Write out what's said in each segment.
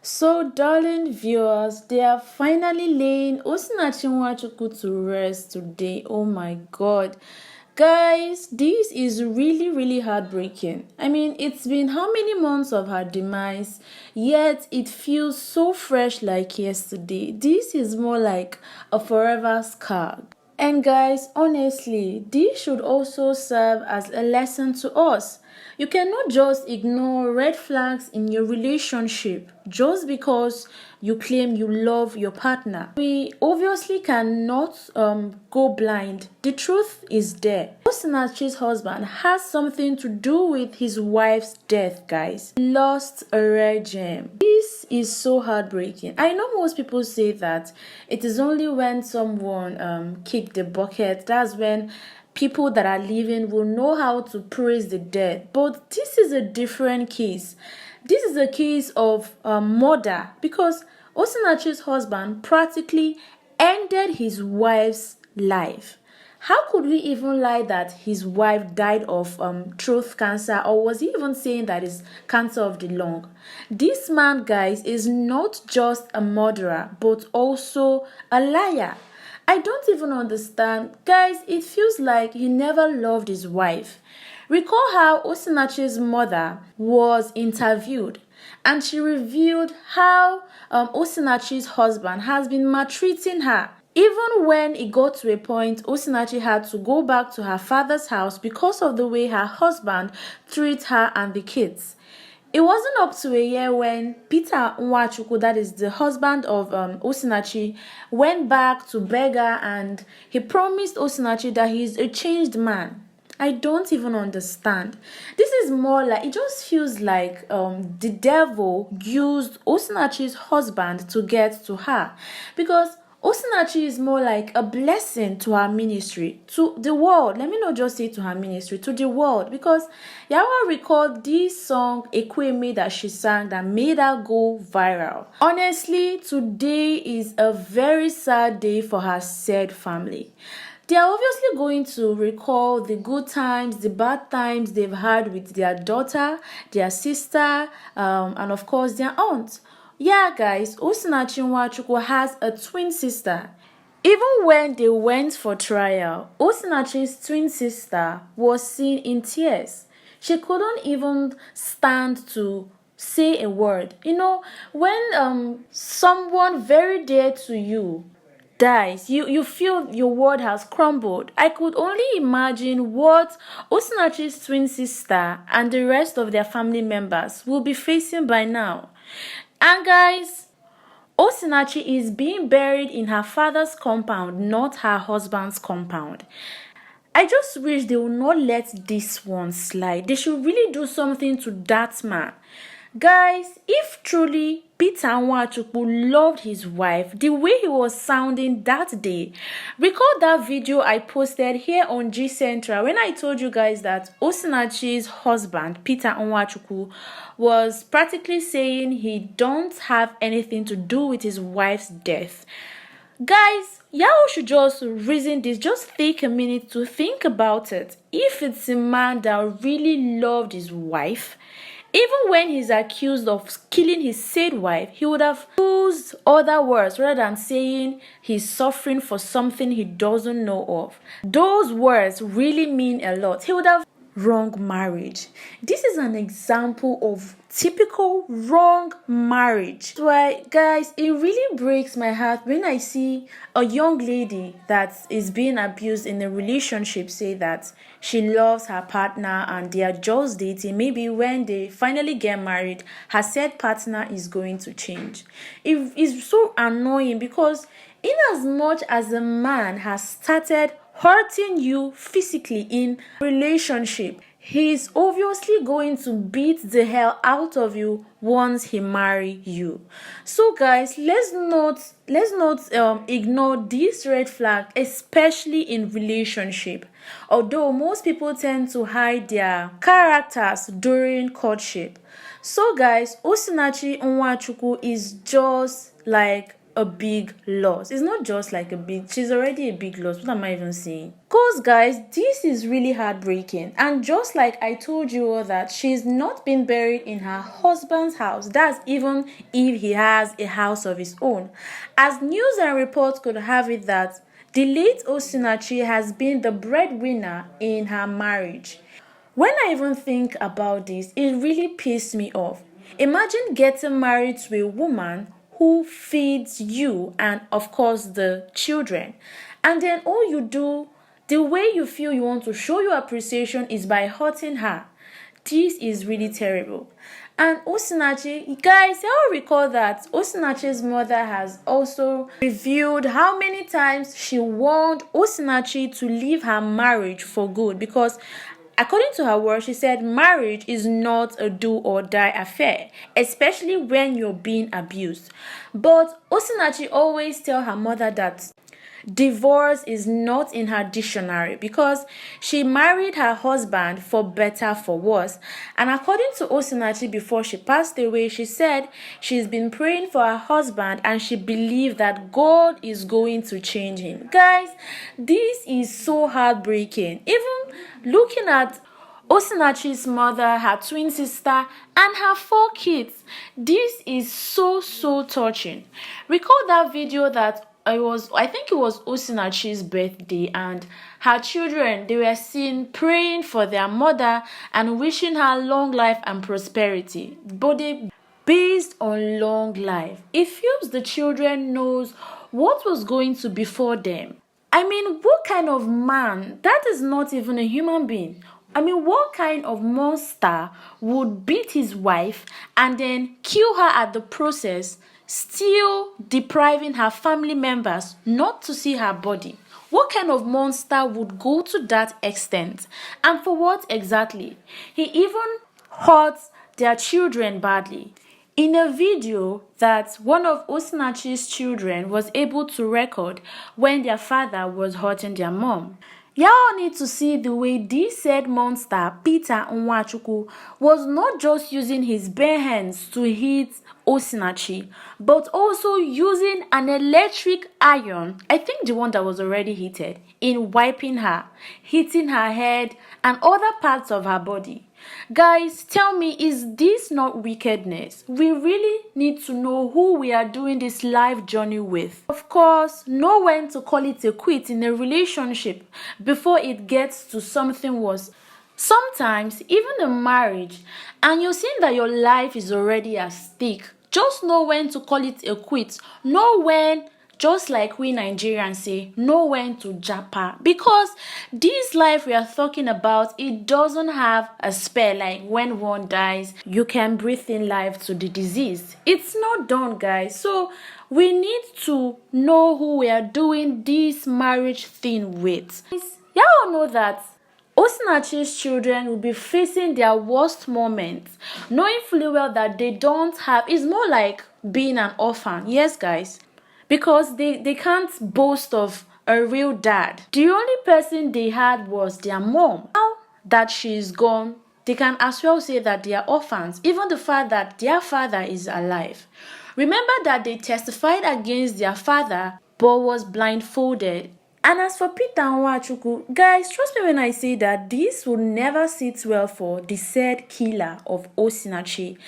So, darling viewers, they are finally laying OSinachi Nwachukwu to rest today. Oh my god. Guys, this is really heartbreaking. I mean, it's been how many months of her demise, yet it feels so fresh like yesterday. This is more like a forever scar. And guys, honestly, this should also serve as a lesson to us. You cannot just ignore red flags in your relationship just because you claim you love your partner. We obviously cannot go blind. The truth is there. OSinachi's husband has something to do with his wife's death, guys. He lost a rare gem. This is so heartbreaking. I know most people say that it is only when someone kicked the bucket, that's when people that are living will know how to praise the dead. But this is a different case. This is a case of murder because OSinachi's husband practically ended his wife's life. How could we even lie that his wife died of throat cancer, or was he even saying that it's cancer of the lung? This man, guys, is not just a murderer but also a liar. I don't even understand. Guys, it feels like he never loved his wife. Recall how OSinachi's mother was interviewed and she revealed how OSinachi's husband has been maltreating her. Even when it got to a point, OSinachi had to go back to her father's house because of the way her husband treats her and the kids. It wasn't up to a year when Peter Nwachukwu, that is the husband of OSinachi, went back to beg her and he promised OSinachi that he's a changed man. I don't even understand. This is more like, it just feels like the devil used OSinachi's husband to get to her, because OSinachi is more like a blessing to her ministry, to the world. Let me not just say to her ministry, to the world. Because Yawa recalled this song Ekweme that she sang that made her go viral. Honestly, today is a very sad day for her said family. They are obviously going to recall the good times, the bad times they've had with their daughter, their sister, and of course their aunt. Yeah, guys, OSinachi Nwachukwu has a twin sister. Even when they went for trial, OSinachi's twin sister was seen in tears. She couldn't even stand to say a word. You know, when someone very dear to you dies, you feel your world has crumbled. I could only imagine what OSinachi's twin sister and the rest of their family members will be facing by now. And guys, OSinachi is being buried in her father's compound, not her husband's compound. I just wish they would not let this one slide. They should really do something to that man. Guys, if truly Peter Nwachukwu loved his wife the way he was sounding that day, recall that video I posted here on G Central when I told you guys that OSinachi's husband, Peter Nwachukwu, was practically saying he don't have anything to do with his wife's death. Guys, y'all should just reason this. Just take a minute to think about it. If it's a man that really loved his wife, even when he's accused of killing his said wife, he would have used other words rather than saying he's suffering for something he doesn't know of. Those words really mean a lot. He would have wrong marriage. This is an example of typical wrong marriage. That's why, guys, it really breaks my heart when I see a young lady that is being abused in a relationship say that she loves her partner and they are just dating. Maybe when they finally get married, her said partner is going to change. It is so annoying because in as much as a man has started hurting you physically in relationship, he is obviously going to beat the hell out of you once he marry you. So guys, let's not ignore this red flag, especially in relationship. Although most people tend to hide their characters during courtship. So guys, OSinachi Nwachukwu is just like a big loss. It's not just like a big, she's already a big loss. What am I even saying? Because guys, this is really heartbreaking. And just like I told you all that she's not been buried in her husband's house. That's even if he has a house of his own. As news and reports could have it that the late OSinachi has been the breadwinner in her marriage. When I even think about this, it really pissed me off. Imagine getting married to a woman who feeds you and, of course, the children. And then all you do, the way you feel you want to show your appreciation is by hurting her. This is really terrible. And OSinachi, guys, you all recall that OSinachi's mother has also revealed how many times she warned OSinachi to leave her marriage for good because according to her words, she said marriage is not a do or die affair, especially when you're being abused. But OSinachi always tell her mother that divorce is not in her dictionary because she married her husband for better, for worse. And according to OSinachi, before she passed away, she said she's been praying for her husband and she believed that God is going to change him. Guys, this is so heartbreaking. Even looking at OSinachi's mother, her twin sister, and her 4 kids. This is so touching. Recall that video that I think it was OSinachi's birthday, and her children, they were seen praying for their mother and wishing her long life and prosperity. But they based on long life. It feels the children knows what was going to befall them. I mean, what kind of man? That is not even a human being. I mean, what kind of monster would beat his wife and then kill her at the process, still depriving her family members not to see her body? What kind of monster would go to that extent? And for what exactly? He even hurt their children badly. In a video that one of OSinachi's children was able to record when their father was hurting their mom. Y'all need to see the way this said monster, Peter Nwachukwu, was not just using his bare hands to hit OSinachi, but also using an electric iron, I think the one that was already heated, in wiping her, hitting her head and other parts of her body. Guys, tell me, is this not wickedness? We really need to know who we are doing this life journey with. Of course, know when to call it a quit in a relationship before it gets to something worse. Sometimes, even a marriage, and you're seeing that your life is already at stake, just know when to call it a quit. Know when, just like we Nigerians say, know when to japa. Because this life we are talking about, it doesn't have a spell like when one dies, you can breathe in life to the disease. It's not done, guys. So we need to know who we are doing this marriage thing with. Y'all know that OSinachi's children will be facing their worst moments, knowing fully well that they don't have, it's more like being an orphan. Yes, guys. Because they can't boast of a real dad. The only person they had was their mom. Now that she's gone, they can as well say that they are orphans, even the fact that their father is alive. Remember that they testified against their father but was blindfolded. And as for Peter Nwachukwu, guys, trust me when I say that this will never sit well for the said killer of OSinachi.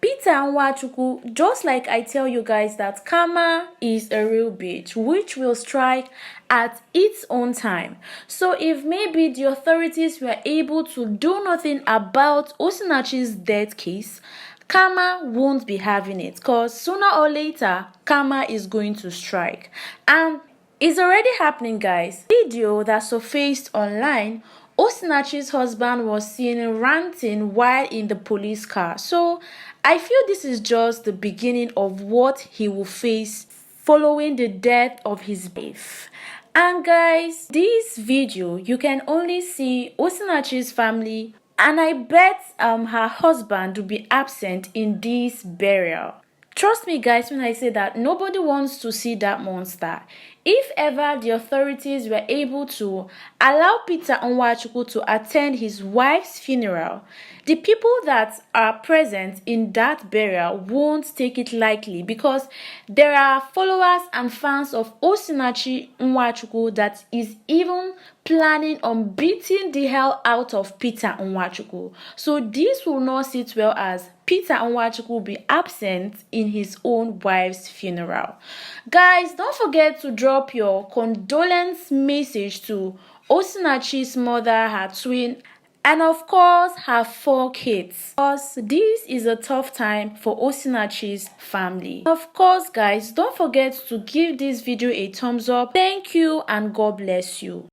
Peter Nwachukwu, just like I tell you guys that karma is a real bitch, which will strike at its own time. So if maybe the authorities were able to do nothing about OSinachi's death case, karma won't be having it, because sooner or later, karma is going to strike. And it's already happening, guys. Video that surfaced online, OSinachi's husband was seen ranting while in the police car. So I feel this is just the beginning of what he will face following the death of his wife. And guys, this video, you can only see OSinachi's family, and I bet her husband will be absent in this burial. Trust me, guys, when I say that nobody wants to see that monster. If ever the authorities were able to allow Peter Nwachukwu to attend his wife's funeral, the people that are present in that burial won't take it lightly, because there are followers and fans of OSinachi Nwachukwu that is even planning on beating the hell out of Peter Nwachukwu. So this will not sit well as Peter Nwachukwu will be absent in his own wife's funeral. Guys, don't forget to drop your condolence message to OSinachi's mother, her twin, and of course her 4 kids, because this is a tough time for OSinachi's family. Of course, guys, don't forget to give this video a thumbs up. Thank you and God bless you.